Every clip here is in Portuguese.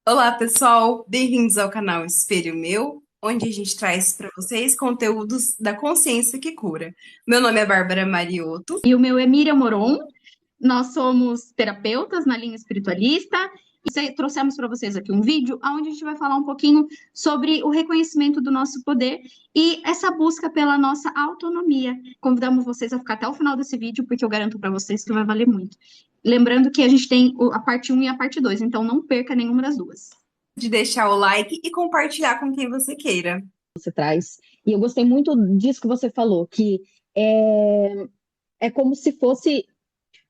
Olá, pessoal! Bem-vindos ao canal Espelho Meu, onde a gente traz para vocês conteúdos da consciência que cura. Meu nome é Bárbara Mariotto. E o meu é Miriam Moron. Nós somos terapeutas na linha espiritualista e trouxemos para vocês aqui um vídeo onde a gente vai falar um pouquinho sobre o reconhecimento do nosso poder e essa busca pela nossa autonomia. Convidamos vocês a ficar até o final desse vídeo, porque eu garanto para vocês que vai valer muito. Lembrando que a gente tem a parte um e a parte 2, então não perca nenhuma das duas. De deixar o like e compartilhar com quem você queira. Você traz. E eu gostei muito disso que você falou, que é, é como se fosse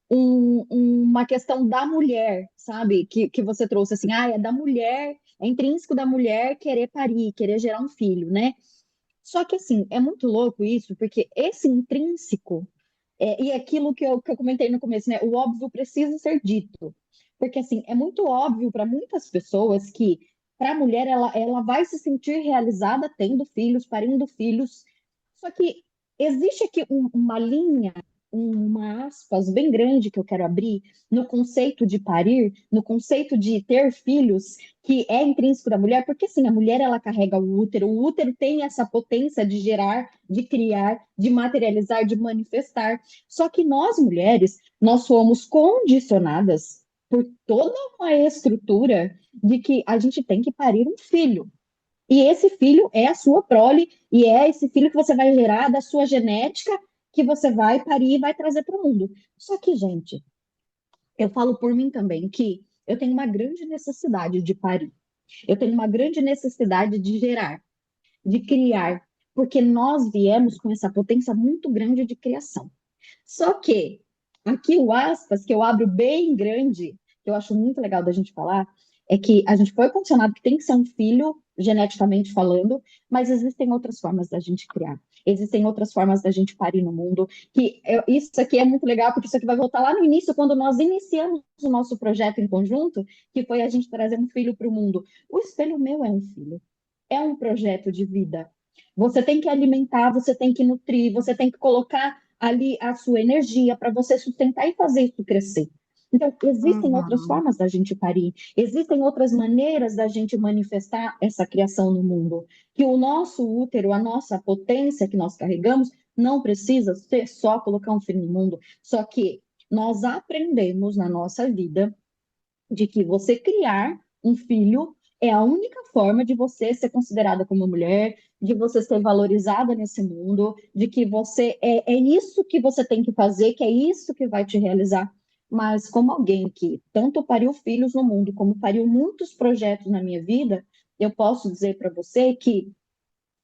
uma questão da mulher, sabe? Que você trouxe assim, é da mulher, é intrínseco da mulher querer parir, querer gerar um filho, né? Só que assim, é muito louco isso, porque esse intrínseco, e aquilo que eu comentei no começo, né? O óbvio precisa ser dito. Porque assim, é muito óbvio para muitas pessoas que para a mulher ela vai se sentir realizada tendo filhos, parindo filhos. Só que existe aqui uma linha, uma aspas bem grande que eu quero abrir no conceito de parir, no conceito de ter filhos, que é intrínseco da mulher, porque sim, a mulher ela carrega o útero tem essa potência de gerar, de criar, de materializar, de manifestar. Só que nós mulheres, nós fomos condicionadas por toda uma estrutura de que a gente tem que parir um filho. E esse filho é a sua prole, e é esse filho que você vai gerar da sua genética, que você vai parir e vai trazer para o mundo. Só que, gente, eu falo por mim também que eu tenho uma grande necessidade de parir. Eu tenho uma grande necessidade de gerar, de criar, porque nós viemos com essa potência muito grande de criação. Só que aqui o aspas que eu abro bem grande, que eu acho muito legal da gente falar, é que a gente foi condicionado que tem que ser um filho, geneticamente falando, mas existem outras formas da gente criar. Existem outras formas da gente parir no mundo, isso aqui é muito legal, porque isso aqui vai voltar lá no início, quando nós iniciamos o nosso projeto em conjunto, que foi a gente trazer um filho para o mundo. O espelho meu é um filho, é um projeto de vida. Você tem que alimentar, você tem que nutrir, você tem que colocar ali a sua energia para você sustentar e fazer isso crescer. Então, existem outras Uhum. formas da gente parir, existem outras maneiras da gente manifestar essa criação no mundo. Que o nosso útero, a nossa potência que nós carregamos, não precisa ser só colocar um filho no mundo. Só que nós aprendemos na nossa vida de que você criar um filho é a única forma de você ser considerada como mulher, de você ser valorizada nesse mundo, de que você é isso que você tem que fazer, que é isso que vai te realizar. Mas como alguém que tanto pariu filhos no mundo, como pariu muitos projetos na minha vida, eu posso dizer para você que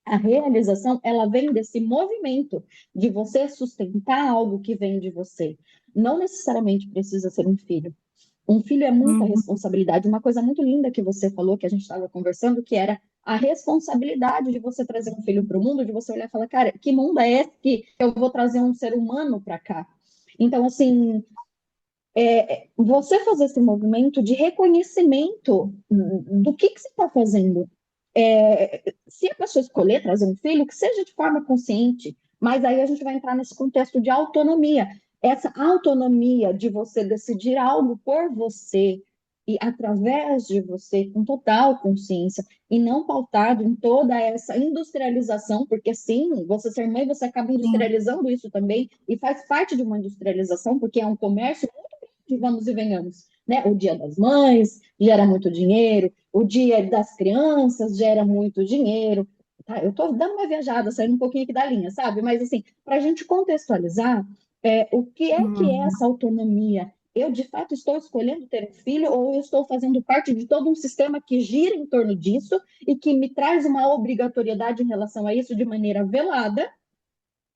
a realização ela vem desse movimento de você sustentar algo que vem de você. Não necessariamente precisa ser um filho. Um filho é muita Uhum. responsabilidade. Uma coisa muito linda que você falou, que a gente estava conversando, que era a responsabilidade de você trazer um filho para o mundo, de você olhar e falar, cara, que mundo é esse que eu vou trazer um ser humano para cá? Então, assim, você fazer esse movimento de reconhecimento do que você está fazendo. Se a pessoa escolher trazer um filho, que seja de forma consciente, mas aí a gente vai entrar nesse contexto de autonomia. Essa autonomia de você decidir algo por você e através de você, com total consciência, e não pautado em toda essa industrialização, porque sim, você ser mãe, você acaba Sim. industrializando isso também, e faz parte de uma industrialização, porque é um comércio que vamos e venhamos, né? O Dia das Mães gera muito dinheiro, o Dia das Crianças gera muito dinheiro. Tá? Eu estou dando uma viajada, saindo um pouquinho aqui da linha, sabe? Mas assim, para a gente contextualizar, o que é Uhum. essa autonomia? Eu de fato estou escolhendo ter um filho ou eu estou fazendo parte de todo um sistema que gira em torno disso e que me traz uma obrigatoriedade em relação a isso de maneira velada,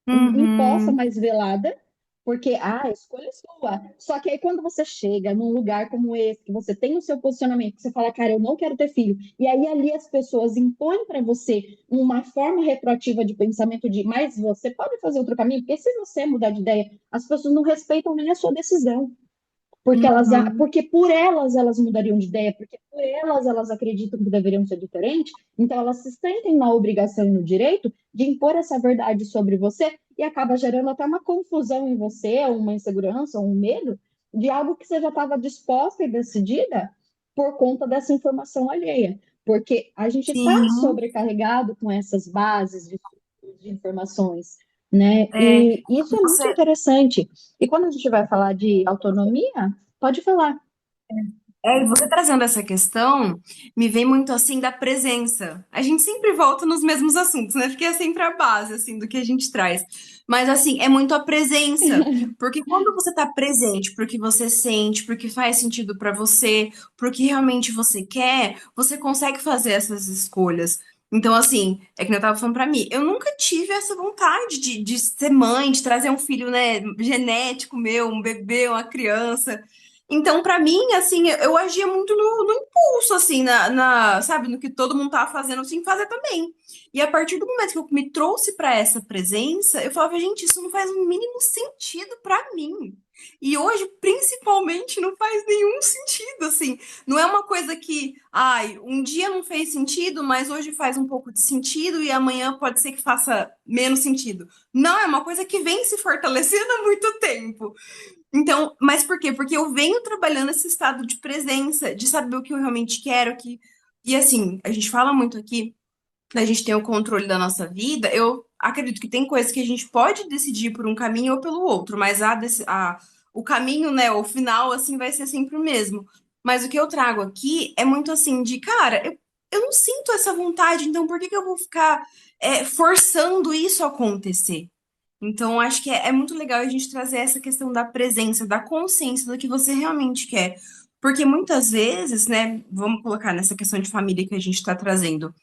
imposta, Uhum. mas velada, porque a escolha é sua. Só que aí quando você chega num lugar como esse, que você tem o seu posicionamento, que você fala, cara, eu não quero ter filho, e aí ali as pessoas impõem para você uma forma retroativa de pensamento de, mas você pode fazer outro caminho, porque se você mudar de ideia, as pessoas não respeitam nem a sua decisão. Uhum. Porque por elas mudariam de ideia, porque por elas acreditam que deveriam ser diferentes, então elas se sentem na obrigação e no direito de impor essa verdade sobre você e acaba gerando até uma confusão em você, uma insegurança, um medo de algo que você já estava disposta e decidida. por conta dessa informação alheia, porque a gente está Sim, sobrecarregado com essas bases de informações, né? é, E isso é muito você, interessante. E quando a gente vai falar de autonomia, pode falar. e você trazendo essa questão, me vem muito assim da presença. A gente sempre volta nos mesmos assuntos, né? Porque é sempre a base, assim, do que a gente traz. Mas, assim, é muito a presença. Porque quando você tá presente porque você sente, porque faz sentido pra você, porque realmente você quer, você consegue fazer essas escolhas. Então, assim, é que eu tava falando pra mim, eu nunca tive essa vontade de ser mãe, de trazer um filho, né, genético meu, um bebê, uma criança. Então, pra mim, assim, eu agia muito no impulso, assim, sabe, no que todo mundo tava fazendo, assim, fazer também. E a partir do momento que eu me trouxe pra essa presença, eu falava, gente, isso não faz o mínimo sentido pra mim. E hoje, principalmente, não faz nenhum sentido, assim. Não é uma coisa que, ai, um dia não fez sentido, mas hoje faz um pouco de sentido e amanhã pode ser que faça menos sentido. Não, é uma coisa que vem se fortalecendo há muito tempo. Então, mas por quê? Porque eu venho trabalhando esse estado de presença, de saber o que eu realmente quero, que... E assim, a gente fala muito aqui, a gente tem o controle da nossa vida. Eu acredito que tem coisas que a gente pode decidir por um caminho ou pelo outro, mas o caminho, né, o final, assim, vai ser sempre o mesmo. Mas o que eu trago aqui é muito assim, de, cara, eu não sinto essa vontade, então por que que eu vou ficar forçando isso a acontecer? Então, acho que é muito legal a gente trazer essa questão da presença, da consciência do que você realmente quer. Porque muitas vezes, né, vamos colocar nessa questão de família que a gente está trazendo.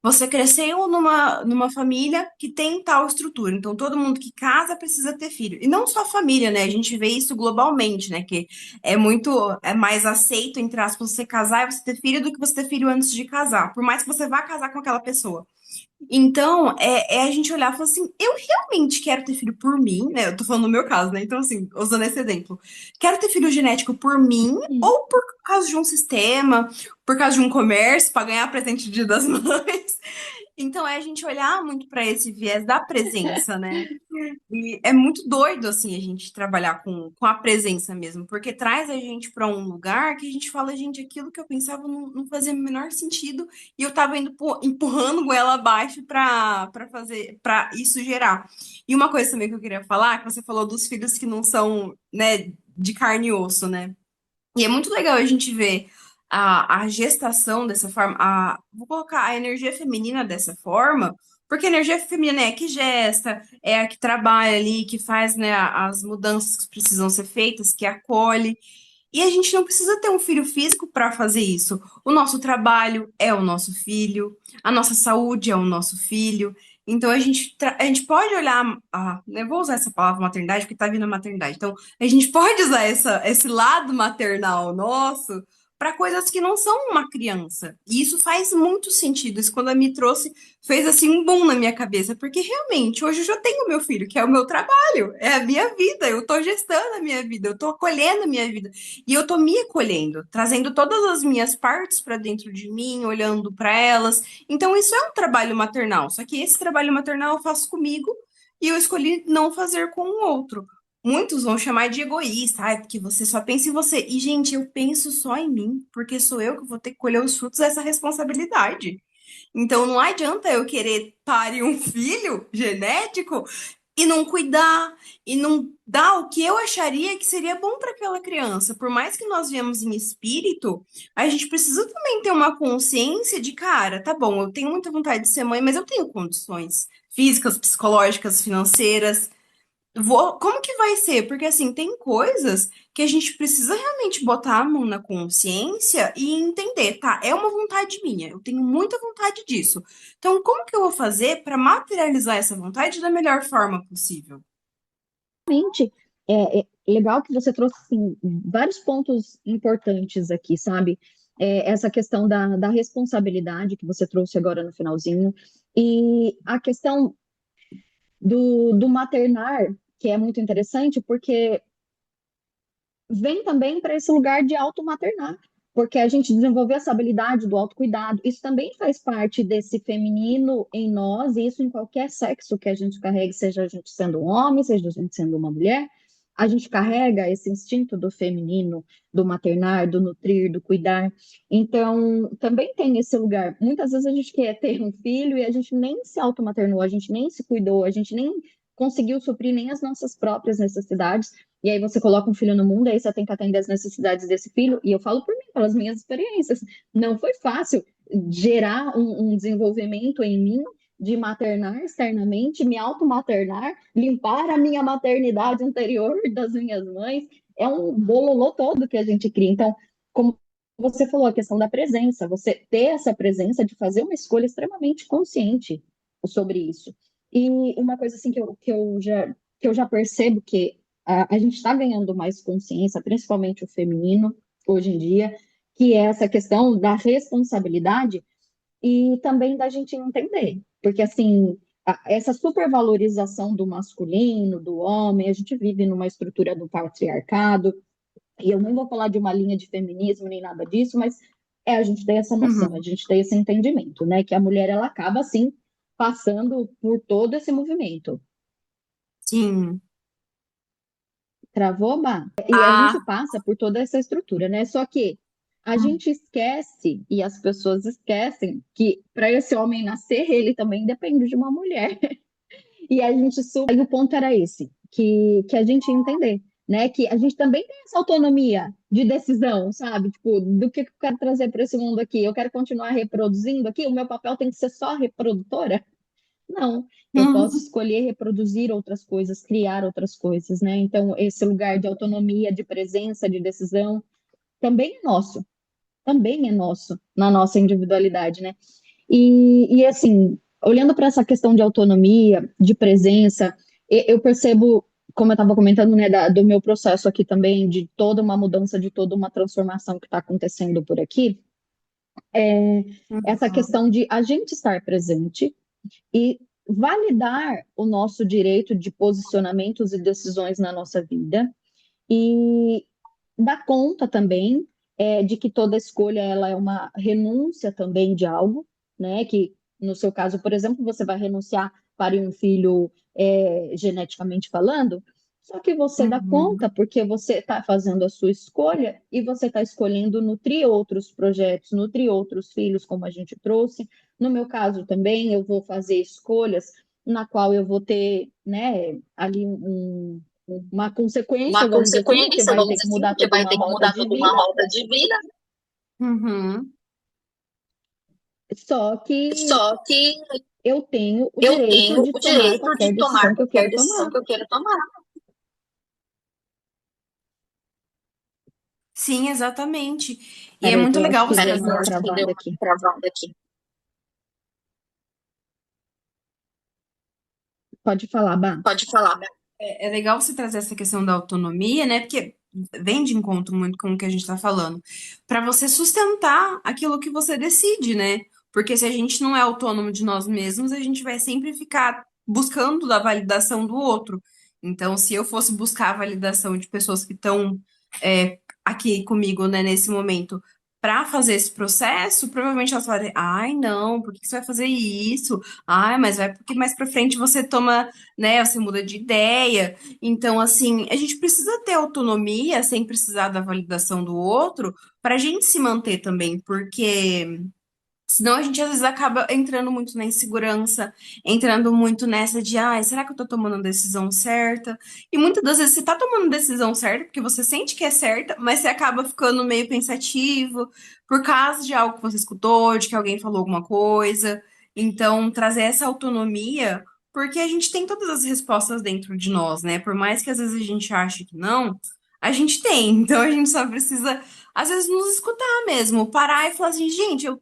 Você cresceu numa família que tem tal estrutura, então todo mundo que casa precisa ter filho. E não só a família, né? A gente vê isso globalmente, né? Que é mais aceito, entre aspas, você casar e você ter filho do que você ter filho antes de casar, por mais que você vá casar com aquela pessoa. Então, é a gente olhar e falar assim, eu realmente quero ter filho por mim, né? Eu tô falando no meu caso, né? Então, assim, usando esse exemplo. Quero ter filho genético por mim ou por causa de um sistema, por causa de um comércio, para ganhar presente de Dia das Mães. Então, é a gente olhar muito para esse viés da presença, né? E é muito doido, assim, a gente trabalhar com a presença mesmo, porque traz a gente para um lugar que a gente fala, gente, aquilo que eu pensava não fazia o menor sentido, e eu tava indo empurrando goela abaixo para fazer, para isso gerar. E uma coisa também que eu queria falar, que você falou dos filhos que não são, né, de carne e osso, né? E é muito legal a gente ver a gestação dessa forma, vou colocar a energia feminina dessa forma, porque a energia feminina é a que gesta, é a que trabalha ali, que faz, né, as mudanças que precisam ser feitas, que acolhe. E a gente não precisa ter um filho físico para fazer isso. O nosso trabalho é o nosso filho, a nossa saúde é o nosso filho. Então a gente pode olhar, né, vou usar essa palavra maternidade porque tá vindo a maternidade. Então a gente pode usar esse lado maternal nosso para coisas que não são uma criança. E isso faz muito sentido. Isso quando a me trouxe fez assim um boom na minha cabeça, porque realmente hoje eu já tenho meu filho, que é o meu trabalho, é a minha vida. Eu tô gestando a minha vida, eu tô acolhendo a minha vida. E eu tô me acolhendo, trazendo todas as minhas partes para dentro de mim, olhando para elas. Então, isso é um trabalho maternal. Só que esse trabalho maternal eu faço comigo e eu escolhi não fazer com o outro. Muitos vão chamar de egoísta, porque você só pensa em você. E, gente, eu penso só em mim, porque sou eu que vou ter que colher os frutos dessa responsabilidade. Então, não adianta eu querer parir um filho genético e não cuidar, e não dar o que eu acharia que seria bom para aquela criança. Por mais que nós viemos em espírito, a gente precisa também ter uma consciência de, cara, tá bom, eu tenho muita vontade de ser mãe, mas eu tenho condições físicas, psicológicas, financeiras. Como que vai ser? Porque assim, tem coisas que a gente precisa realmente botar a mão na consciência e entender, tá? É uma vontade minha, eu tenho muita vontade disso. Então, como que eu vou fazer para materializar essa vontade da melhor forma possível? Realmente, é legal que você trouxe assim, vários pontos importantes aqui, sabe? Essa questão da responsabilidade que você trouxe agora no finalzinho, e a questão do maternar, que é muito interessante, porque vem também para esse lugar de automaternar, porque a gente desenvolveu essa habilidade do autocuidado. Isso também faz parte desse feminino em nós, e isso em qualquer sexo que a gente carregue, seja a gente sendo um homem, seja a gente sendo uma mulher. a gente carrega esse instinto do feminino, do maternar, do nutrir, do cuidar. Então, também tem esse lugar. Muitas vezes a gente quer ter um filho e a gente nem se automaternou, a gente nem se cuidou, a gente nem conseguiu suprir nem as nossas próprias necessidades. E aí você coloca um filho no mundo, aí você tem que atender as necessidades desse filho. E eu falo por mim, pelas minhas experiências. Não foi fácil gerar um desenvolvimento em mim de maternar externamente, me automaternar, limpar a minha maternidade anterior das minhas mães. É um bololô todo que a gente cria. Então, como você falou, a questão da presença, você ter essa presença de fazer uma escolha extremamente consciente sobre isso. E uma coisa assim que eu já percebo que a gente está ganhando mais consciência, principalmente o feminino, hoje em dia, que é essa questão da responsabilidade e também da gente entender. Porque, assim, essa supervalorização do masculino, do homem, a gente vive numa estrutura do patriarcado, e eu nem vou falar de uma linha de feminismo nem nada disso, mas a gente tem essa noção, a Uhum. gente tem esse entendimento, né? Que a mulher, ela acaba, assim, passando por todo esse movimento. Sim. Travou, Bah? E a gente Ah, passa por toda essa estrutura, né? Só que a gente esquece, e as pessoas esquecem, que para esse homem nascer, ele também depende de uma mulher. E a gente Aí o ponto era esse, que a gente ia entender, né? Que a gente também tem essa autonomia de decisão, sabe? Tipo, do que eu quero trazer para esse mundo aqui? Eu quero continuar reproduzindo aqui? O meu papel tem que ser só reprodutora? Não, eu posso uhum. escolher reproduzir outras coisas, criar outras coisas, né? Então, esse lugar de autonomia, de presença, de decisão, também é nosso, na nossa individualidade, né? E assim, olhando para essa questão de autonomia, de presença, eu percebo, como eu estava comentando, né, do meu processo aqui também, de toda uma mudança, de toda uma transformação que está acontecendo por aqui, é essa Uhum. questão de a gente estar presente e validar o nosso direito de posicionamentos e decisões na nossa vida e dar conta também de que toda escolha ela é uma renúncia também de algo, né? Que no seu caso, por exemplo, você vai renunciar para um filho geneticamente falando, só que você dá conta Uhum. porque você está fazendo a sua escolha e você está escolhendo nutrir outros projetos, nutrir outros filhos, como a gente trouxe. No meu caso também, eu vou fazer escolhas na qual eu vou ter, né, ali uma consequência, Uma vamos dizer assim, porque consequência, vai vamos ter dizer que assim, mudar porque toda vai uma ter que rota mudar de toda uma vida, rota de vida. só que Só que eu tenho o eu direito tenho de o tomar direito qualquer de tomar decisão que eu qualquer quero decisão tomar. que eu queira tomar. Sim, exatamente. E é Peraí, que muito eu acho legal que você deu Peraí, trazer que eu uma acho que deu travada uma aqui. travada aqui. Pode falar, Bá. Pode falar, Bel. É legal você trazer essa questão da autonomia, né? Porque vem de encontro muito com o que a gente está falando, para você sustentar aquilo que você decide, né? Porque se a gente não é autônomo de nós mesmos, a gente vai sempre ficar buscando a validação do outro. Então, se eu fosse buscar a validação de pessoas que estão aqui comigo, né, nesse momento, para fazer esse processo, provavelmente elas falam, ai, não, por que você vai fazer isso? Ai, mas vai porque mais para frente você toma, né? Você muda de ideia. Então, assim, a gente precisa ter autonomia sem precisar da validação do outro para a gente se manter também, porque senão a gente às vezes acaba entrando muito na insegurança, entrando muito nessa de, ai, será que eu tô tomando a decisão certa? E muitas das vezes você tá tomando a decisão certa porque você sente que é certa, mas você acaba ficando meio pensativo por causa de algo que você escutou, de que alguém falou alguma coisa. Então, trazer essa autonomia, porque a gente tem todas as respostas dentro de nós, né? Por mais que às vezes a gente ache que não, a gente tem. Então a gente só precisa, às vezes, nos escutar mesmo, parar e falar assim, gente, eu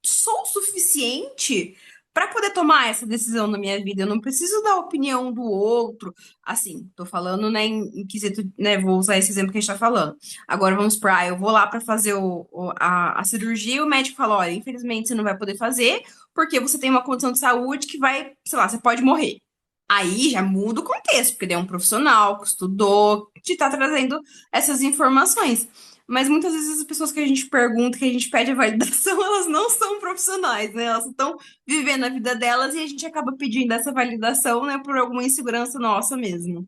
sou o suficiente para poder tomar essa decisão na minha vida. Eu não preciso da opinião do outro. Assim, tô falando, né, em quesito, né, vou usar esse exemplo que a gente tá falando. Agora vamos para, eu vou lá para fazer a cirurgia e o médico fala, olha, infelizmente você não vai poder fazer porque você tem uma condição de saúde que vai, sei lá, você pode morrer. Aí já muda o contexto, porque ele é um profissional que estudou, que está trazendo essas informações. Mas muitas vezes as pessoas que a gente pergunta, que a gente pede a validação, elas não são profissionais, né? Elas estão vivendo a vida delas e a gente acaba pedindo essa validação, né, por alguma insegurança nossa mesmo.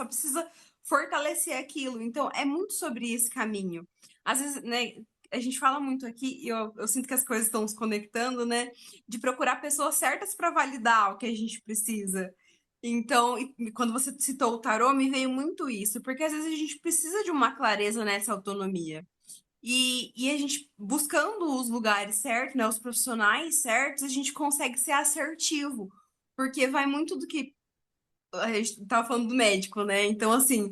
só precisa fortalecer aquilo. Então, é muito sobre esse caminho. Às vezes, né, a gente fala muito aqui, e eu sinto que as coisas estão se conectando, né, de procurar pessoas certas para validar o que a gente precisa. Então, quando você citou o tarô, me veio muito isso, porque às vezes a gente precisa de uma clareza nessa autonomia. E a gente, buscando os lugares certos, né, os profissionais certos, a gente consegue ser assertivo. Porque vai muito do que a gente tava falando do médico, né? Então, assim,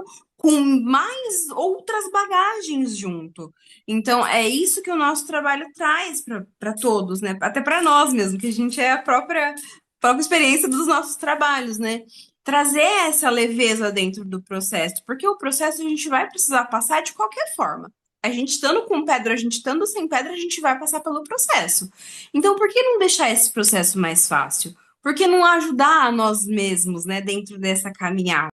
papo com mais outras bagagens junto. Então, é isso que o nosso trabalho traz para todos, né? Até para nós mesmo, que a gente é a própria experiência dos nossos trabalhos, né? Trazer essa leveza dentro do processo, porque o processo a gente vai precisar passar de qualquer forma. A gente estando com pedra, a gente estando sem pedra, a gente vai passar pelo processo. Então, por que não deixar esse processo mais fácil? Por que não ajudar a nós mesmos, né, dentro dessa caminhada?